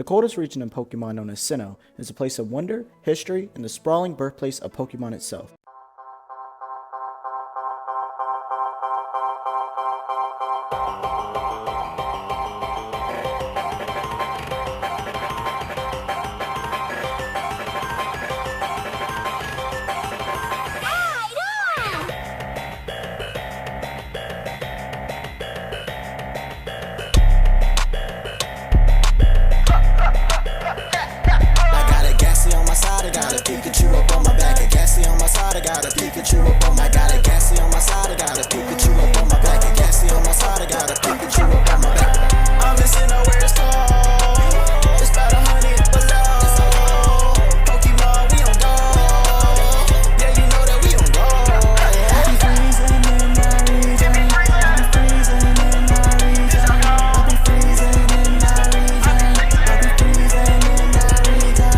The coldest region in Pokemon, known as Sinnoh, is a place of wonder, history, and the sprawling birthplace of Pokemon itself. I got a Pikachu up on my back, a Gassy on my side, I got a Pikachu up on my got a Gassy on my side, I got a Pikachu up on my back, a Gassy on my side, I got a Pikachu up on my back. I'm missing nowhere it's cold. It's about 100 below. Pokemon, we on go. Yeah, you know that we on go. I be freezing in that region. I be freezing in that region. I be freezing in that region. I be freezing in that region.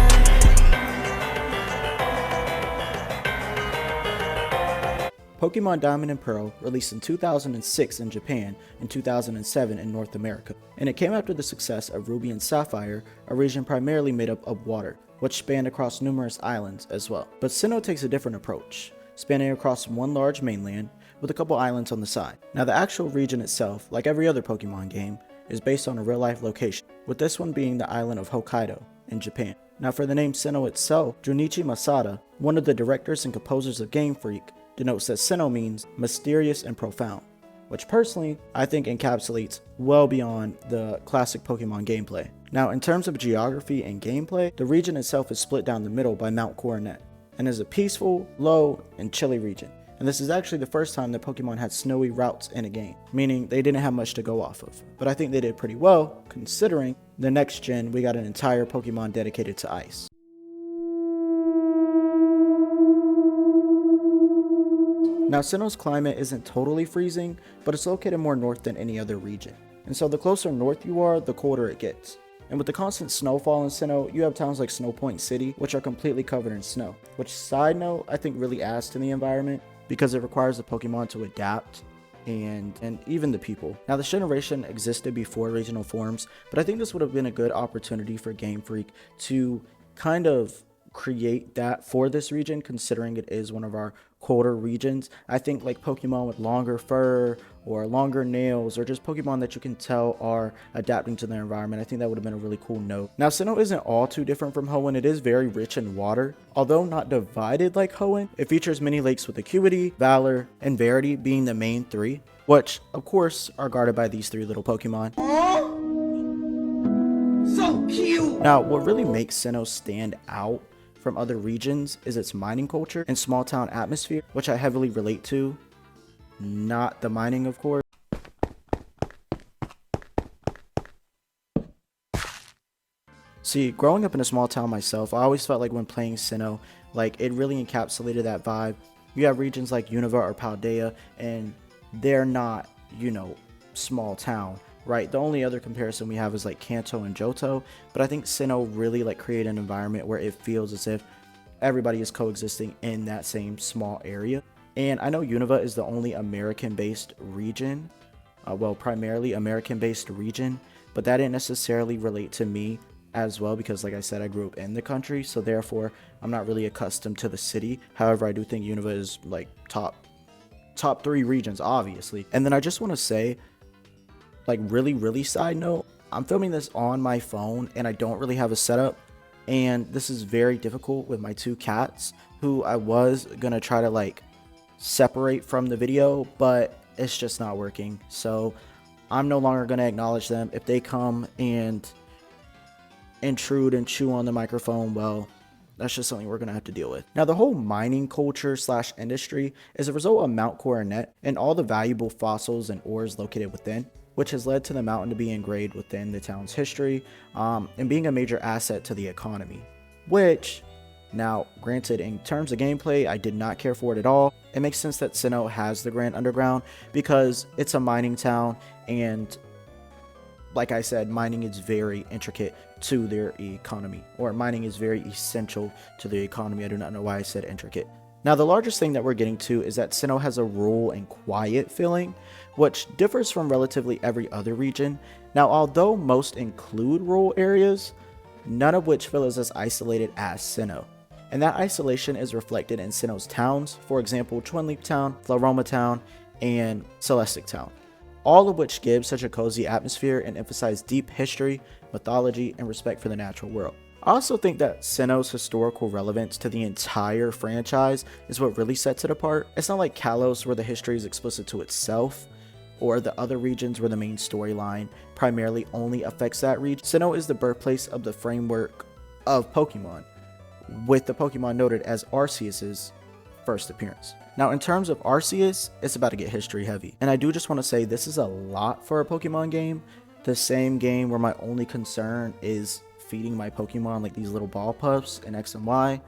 Pokemon Diamond and Pearl released in 2006 in Japan and 2007 in North America, and it came after the success of Ruby and Sapphire, a region primarily made up of water, which spanned across numerous islands as well. But Sinnoh takes a different approach, spanning across one large mainland with a couple islands on the side. Now the actual region itself, like every other Pokemon game, is based on a real-life location, with this one being the island of Hokkaido in Japan. Now for the name Sinnoh itself, Junichi Masada, one of the directors and composers of Game Freak, denotes that Sinnoh means mysterious and profound, which personally I think encapsulates well beyond the classic Pokemon gameplay. Now in terms of geography and gameplay, the region itself is split down the middle by Mount Coronet and is a peaceful, low, and chilly region. And this is actually the first time that Pokemon had snowy routes in a game, meaning they didn't have much to go off of. But I think they did pretty well, considering the next gen we got an entire Pokemon dedicated to ice. Now Sinnoh's climate isn't totally freezing, but it's located more north than any other region. And so the closer north you are, the colder it gets. And with the constant snowfall in Sinnoh, you have towns like Snow Point City, which are completely covered in snow. Which, side note, I think really adds to the environment because it requires the Pokemon to adapt and even the people. Now this generation existed before regional forms, but I think this would have been a good opportunity for Game Freak to kind of create that for this region, considering it is one of our colder regions. I think like Pokemon with longer fur or longer nails, or just Pokemon that you can tell are adapting to their environment, I think that would have been a really cool note. Now Sinnoh isn't all too different from Hoenn. It is very rich in water, although not divided like Hoenn. It features many lakes with Acuity, Valor, and Verity being the main three, which of course are guarded by these three little Pokemon. So cute! Now what really makes Sinnoh stand out from other regions is its mining culture and small town atmosphere, which I heavily relate to. Not the mining, of course. See, growing up in a small town myself, I always felt like when playing Sinnoh, like it really encapsulated that vibe. You have regions like Unova or Paldea, and they're not, you know, small town, right? The only other comparison we have is like Kanto and Johto, but I think Sinnoh really like create an environment where it feels as if everybody is coexisting in that same small area. And I know Unova is the only American-based region, well, primarily American-based region, but that didn't necessarily relate to me as well because, like I said, I grew up in the country, so therefore I'm not really accustomed to the city. However, I do think Unova is like top 3 regions, obviously. And then I just want to say, like really side note, I'm filming this on my phone and I don't really have a setup, and this is very difficult with my 2 cats who I was gonna try to like separate from the video, but it's just not working. So I'm no longer gonna acknowledge them. If they come and intrude and chew on the microphone, well, that's just something we're gonna have to deal with. Now the whole mining culture / industry is a result of Mount Coronet and all the valuable fossils and ores located within, which has led to the mountain to be engraved within the town's history and being a major asset to the economy. Which, now granted, in terms of gameplay, I did not care for it at all. It makes sense that Sinnoh has the Grand Underground because it's a mining town, and like I said, mining is very intricate to their economy, or mining is very essential to the economy. I do not know why I said intricate. Now the largest thing that we're getting to is that Sinnoh has a rural and quiet feeling, which differs from relatively every other region. Now although most include rural areas, none of which feel as isolated as Sinnoh. And that isolation is reflected in Sinnoh's towns, for example, Twin Leap Town, Floroma Town, and Celestic Town, all of which give such a cozy atmosphere and emphasize deep history, mythology, and respect for the natural world. I also think that Sinnoh's historical relevance to the entire franchise is what really sets it apart. It's not like Kalos, where the history is explicit to itself, or the other regions where the main storyline primarily only affects that region. Sinnoh is the birthplace of the framework of Pokemon, with the Pokemon noted as Arceus's first appearance. Now, in terms of Arceus, it's about to get history heavy. And I do just want to say this is a lot for a Pokemon game. The same game where my only concern is feeding my Pokemon like these little ball puffs in X and Y.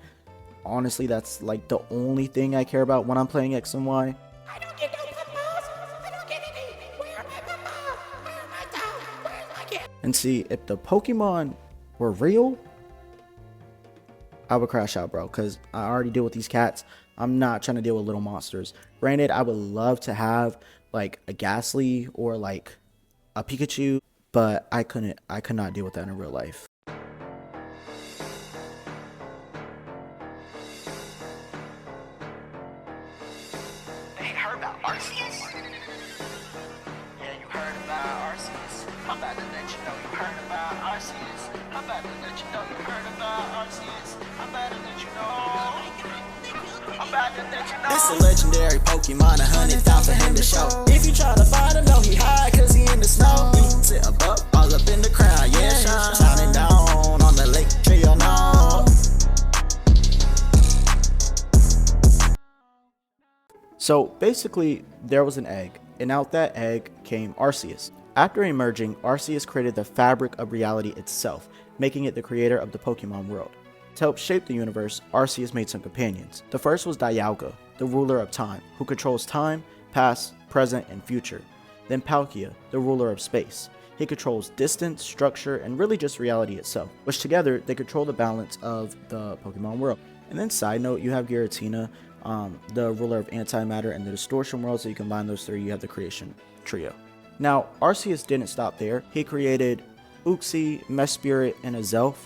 Honestly, that's like the only thing I care about when I'm playing X and Y. I don't get no puffballs. I don't get any. Where are my puffballs? Where are my town? Where's my kid? And see, if the Pokemon were real, I would crash out, bro, because I already deal with these cats. I'm not trying to deal with little monsters. Granted, I would love to have like a Ghastly or like a Pikachu, but I could not deal with that in real life. They ain't heard about Arceus? Yeah, you heard about Arceus. I'm about to let you know you heard about Arceus. I'm about to let you know you heard about Arceus. I'm about to let you know. I'm about to let you know. It's a legendary Pokemon, 100,000 for him to show. If you try to find him, know he high, cause he in the snow. He sit above, all up in the crown, yeah, shining down on the lake, trio now. So basically, there was an egg, and out that egg came Arceus. After emerging, Arceus created the fabric of reality itself, making it the creator of the Pokemon world. To help shape the universe, Arceus made some companions. The first was Dialga, the ruler of time, who controls time, past, present, and future. Then Palkia, the ruler of space. He controls distance, structure, and really just reality itself, which together they control the balance of the Pokemon world. And then side note, you have Giratina, the ruler of antimatter and the distortion world, so you combine those three, you have the creation trio. Now, Arceus didn't stop there. He created Uxie, Mesprit, and Azelf.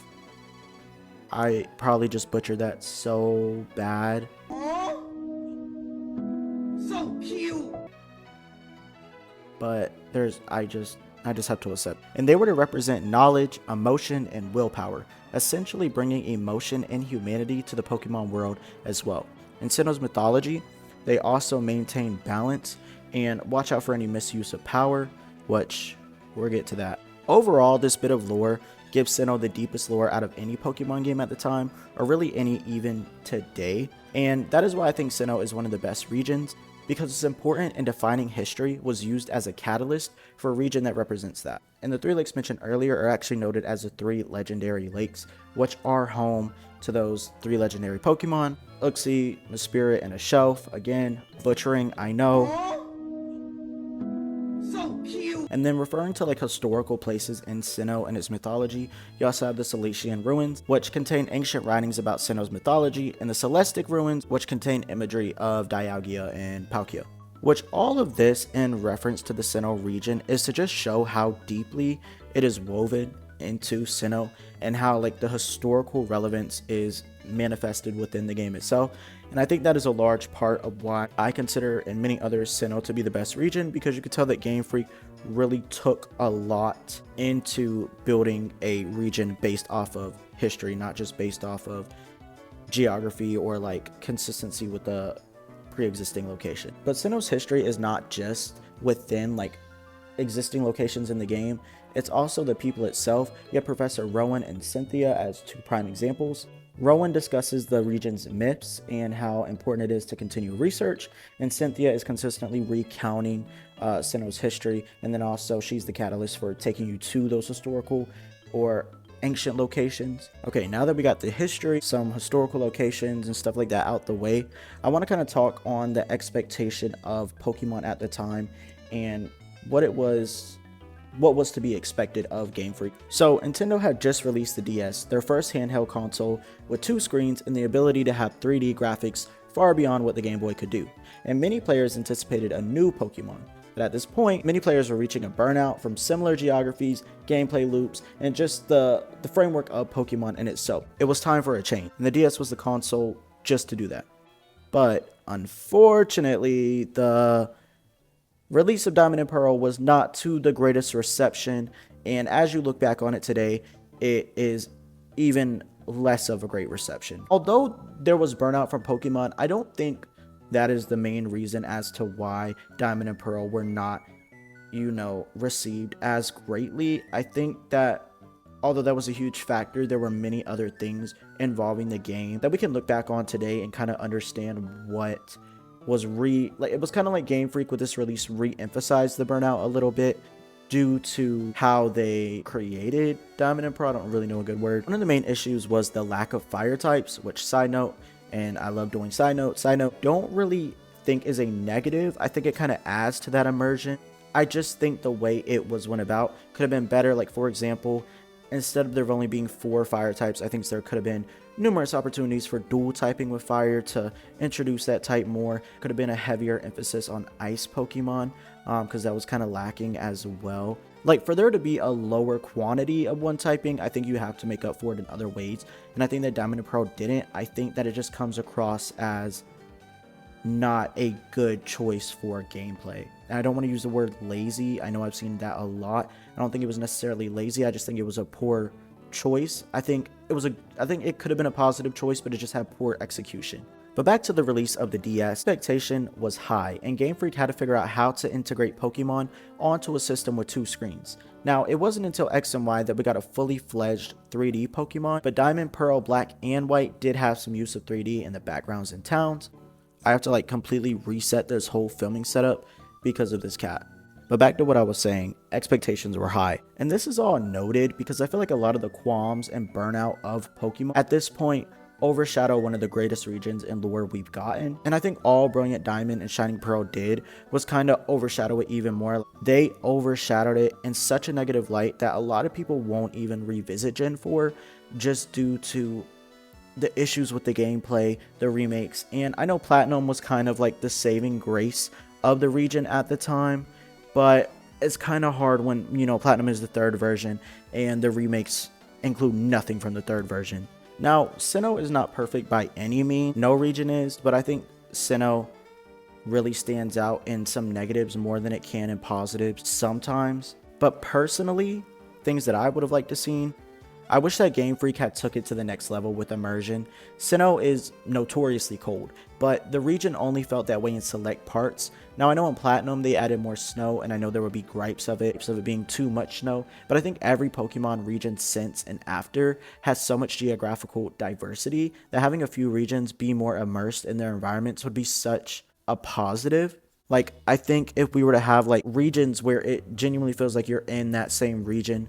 I probably just butchered that so bad. So cute. But I just have to accept. And they were to represent knowledge, emotion, and willpower, essentially bringing emotion and humanity to the Pokemon world as well. In Sinnoh's mythology, they also maintain balance and watch out for any misuse of power, which we'll get to that. Overall, this bit of lore gives Sinnoh the deepest lore out of any Pokemon game at the time, or really any even today. And that is why I think Sinnoh is one of the best regions, because it's important and defining history was used as a catalyst for a region that represents that. And the 3 lakes mentioned earlier are actually noted as the 3 legendary lakes, which are home to those 3 legendary Pokemon, Uxie, Mesprit, and Azelf. Again, butchering, I know. So cute. And then referring to like historical places in Sinnoh and its mythology, you also have the Celestian Ruins, which contain ancient writings about Sinnoh's mythology, and the Celestic Ruins, which contain imagery of Dialga and Palkia. Which all of this in reference to the Sinnoh region is to just show how deeply it is woven into Sinnoh and how like the historical relevance is manifested within the game itself. And I think that is a large part of why I consider and many others Sinnoh to be the best region, because you can tell that Game Freak really took a lot into building a region based off of history, not just based off of geography or like consistency with the pre-existing location. But Sinnoh's history is not just within like existing locations in the game, it's also the people itself. You have Professor Rowan and Cynthia as 2 prime examples. Rowan discusses the region's myths and how important it is to continue research, and Cynthia is consistently recounting Sinnoh's history, and then also she's the catalyst for taking you to those historical or ancient locations. Okay, now that we got the history, some historical locations and stuff like that out the way, I want to kind of talk on the expectation of Pokemon at the time and what was to be expected of Game Freak. So Nintendo had just released the DS, their first handheld console with 2 screens and the ability to have 3D graphics far beyond what the Game Boy could do. And many players anticipated a new Pokemon, But at this point, many players were reaching a burnout from similar geographies, gameplay loops, and just the framework of Pokemon in itself. It was time for a change, and the DS was the console just to do that. But unfortunately, the release of Diamond and Pearl was not to the greatest reception, and as you look back on it today, it is even less of a great reception. Although there was burnout from Pokemon, I don't think that is the main reason as to why Diamond and Pearl were not, received as greatly. I think that although that was a huge factor, there were many other things involving the game that we can look back on today and kind of understand what was it was kind of like Game Freak with this release re-emphasized the burnout a little bit due to how they created Diamond and Pearl. I don't really know a good word. One of the main issues was the lack of fire types, which side note, and I love doing side note, don't really think is a negative. I think it kind of adds to that immersion. I just think the way it was went about could have been better. Like, for example, instead of there only being 4 fire types, I think there could have been numerous opportunities for dual typing with fire to introduce that type more. Could have been a heavier emphasis on ice Pokemon, because that was kind of lacking as well. Like, for there to be a lower quantity of one typing, I think you have to make up for it in other ways. And I think that Diamond and Pearl didn't. I think that it just comes across as not a good choice for gameplay. And I don't want to use the word lazy. I know I've seen that a lot. I don't think it was necessarily lazy. I just think it was a poor choice. I think it could have been a positive choice, but it just had poor execution. But back to the release of the DS, expectation was high, and Game Freak had to figure out how to integrate Pokemon onto a system with 2 screens. Now, it wasn't until X and Y that we got a fully fledged 3D Pokemon, but Diamond, Pearl, Black, and White did have some use of 3D in the backgrounds and towns. I have to completely reset this whole filming setup because of this cat. But back to what I was saying, expectations were high. And this is all noted because I feel like a lot of the qualms and burnout of Pokemon at this point overshadow one of the greatest regions in lore we've gotten. And I think all Brilliant Diamond and Shining Pearl did was kind of overshadow it even more. They overshadowed it in such a negative light that a lot of people won't even revisit Gen 4 just due to the issues with the gameplay, the remakes. And I know Platinum was kind of like the saving grace of the region at the time, but it's kind of hard when, Platinum is the 3rd version and the remakes include nothing from the 3rd version. Now, Sinnoh is not perfect by any means. No region is, but I think Sinnoh really stands out in some negatives more than it can in positives sometimes. But personally, things that I would have liked to see, I wish that Game Freak had took it to the next level with immersion. Sinnoh is notoriously cold, but the region only felt that way in select parts. Now, I know in Platinum they added more snow, and I know there would be gripes of it being too much snow, but I think every Pokemon region since and after has so much geographical diversity that having a few regions be more immersed in their environments would be such a positive. Like, I think if we were to have regions where it genuinely feels like you're in that same region,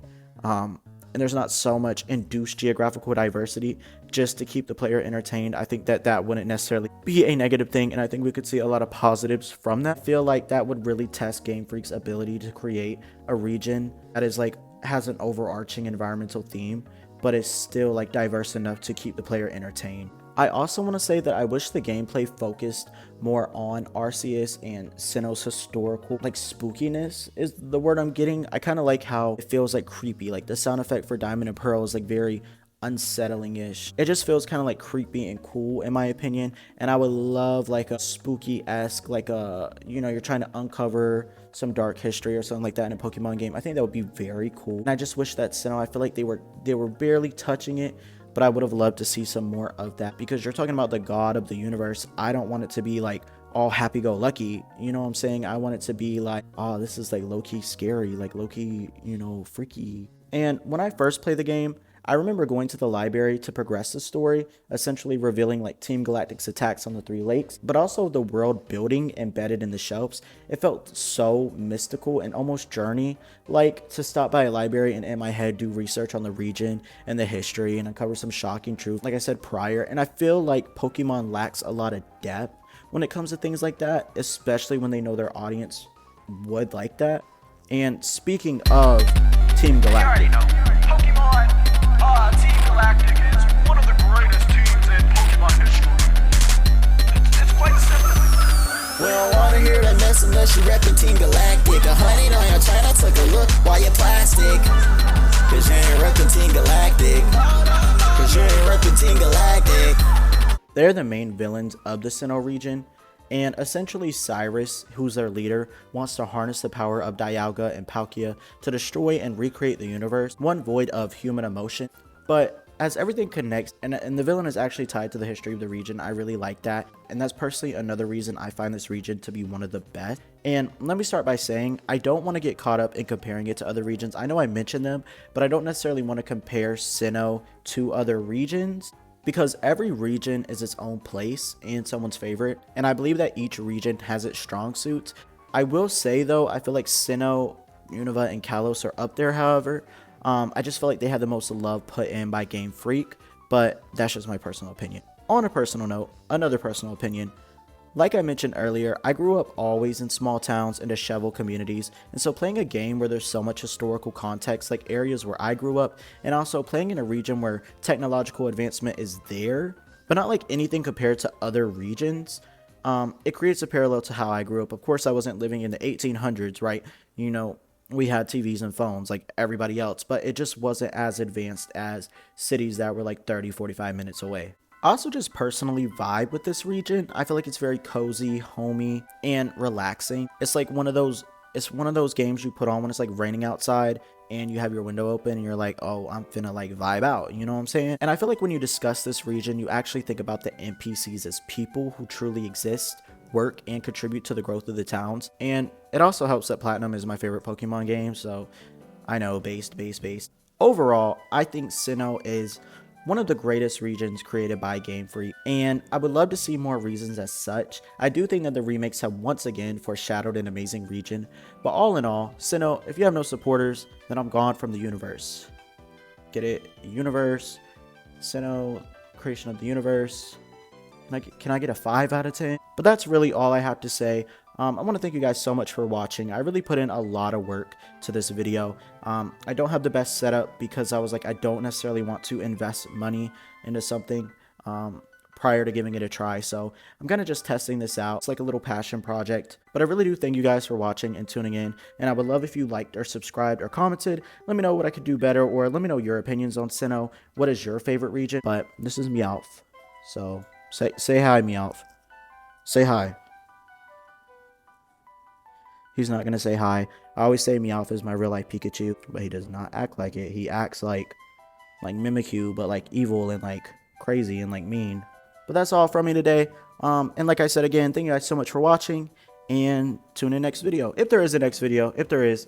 and there's not so much induced geographical diversity just to keep the player entertained, I think that wouldn't necessarily be a negative thing, and I think we could see a lot of positives from that. I feel like that would really test Game Freak's ability to create a region that is has an overarching environmental theme, but is still diverse enough to keep the player entertained. I also want to say that I wish the gameplay focused more on Arceus and Sinnoh's historical, spookiness is the word I'm getting. I kind of like how it feels creepy. The sound effect for Diamond and Pearl is very unsettling-ish. It just feels kind of creepy and cool in my opinion. And I would love a spooky-esque, you're trying to uncover some dark history or something like that in a Pokemon game. I think that would be very cool. And I just wish that Sinnoh, I feel like they were barely touching it, but I would have loved to see some more of that, because you're talking about the god of the universe. I don't want it to be all happy-go-lucky, you know what I'm saying? I want it to be oh, this is low-key scary, low-key, freaky. And when I first played the game, I remember going to the library to progress the story, essentially revealing Team Galactic's attacks on the 3 lakes, but also the world building embedded in the shelves. It felt so mystical and almost journey-like to stop by a library and in my head do research on the region and the history and uncover some shocking truth, like I said prior. And I feel like Pokemon lacks a lot of depth when it comes to things like that, especially when they know their audience would like that. And speaking of Team Galactic, You already know. Team Galactic is one of the greatest teams in Pokemon history. It's quite simple. We don't wanna hear that mess unless you reppin' Team Galactic. They're the main villains of the Sinnoh region, and essentially Cyrus, who's their leader, wants to harness the power of Dialga and Palkia to destroy and recreate the universe, one void of human emotion. But as everything connects, and the villain is actually tied to the history of the region, I really like that. And that's personally another reason I find this region to be one of the best. And let me start by saying, I don't want to get caught up in comparing it to other regions. I know I mentioned them, but I don't necessarily want to compare Sinnoh to other regions, because every region is its own place and someone's favorite. And I believe that each region has its strong suits. I will say though, I feel like Sinnoh, Unova, and Kalos are up there, however. I just feel like they had the most love put in by Game Freak, but that's just my personal opinion. On a personal note, another personal opinion. Like I mentioned earlier, I grew up always in small towns and disheveled communities, and so playing a game where there's so much historical context, like areas where I grew up, and also playing in a region where technological advancement is there, but not like anything compared to other regions, it creates a parallel to how I grew up. Of course, I wasn't living in the 1800s, right? You know, we had TVs and phones like everybody else, but it just wasn't as advanced as cities that were like 30-45 minutes away. I also just personally vibe with this region. I feel like it's very cozy, homey, and relaxing. It's like one of those games you put on when it's like raining outside and you have your window open and you're like, oh, I'm finna like vibe out, you know what I'm saying? And I feel like when you discuss this region, you actually think about the NPCs as people who truly exist, work, and contribute to the growth of the towns. And it also helps that Platinum is my favorite Pokemon game, so I know, based. Overall, I think Sinnoh is one of the greatest regions created by Game Freak, and I would love to see more reasons as such. I do think that the remakes have once again foreshadowed an amazing region, but all in all, Sinnoh, if you have no supporters, then I'm gone from the universe. Get it? Universe, Sinnoh, creation of the universe. Can I get a 5 out of 10? But that's really all I have to say. I want to thank you guys so much for watching. I really put in a lot of work to this video. I don't have the best setup because I was like, I don't necessarily want to invest money into something prior to giving it a try. So I'm kind of just testing this out. It's like a little passion project. But I really do thank you guys for watching and tuning in. And I would love if you liked or subscribed or commented. Let me know what I could do better, or let me know your opinions on Sinnoh. What is your favorite region? But this is Meowth. So say hi, Meowth. Say hi. He's not gonna say hi. I always say Meowth is my real life Pikachu, but he does not act like it. He acts like Mimikyu, but like evil and like crazy and like mean. But that's all from me today. And like I said again, thank you guys so much for watching, and tune in next video. If there is a next video, if there is.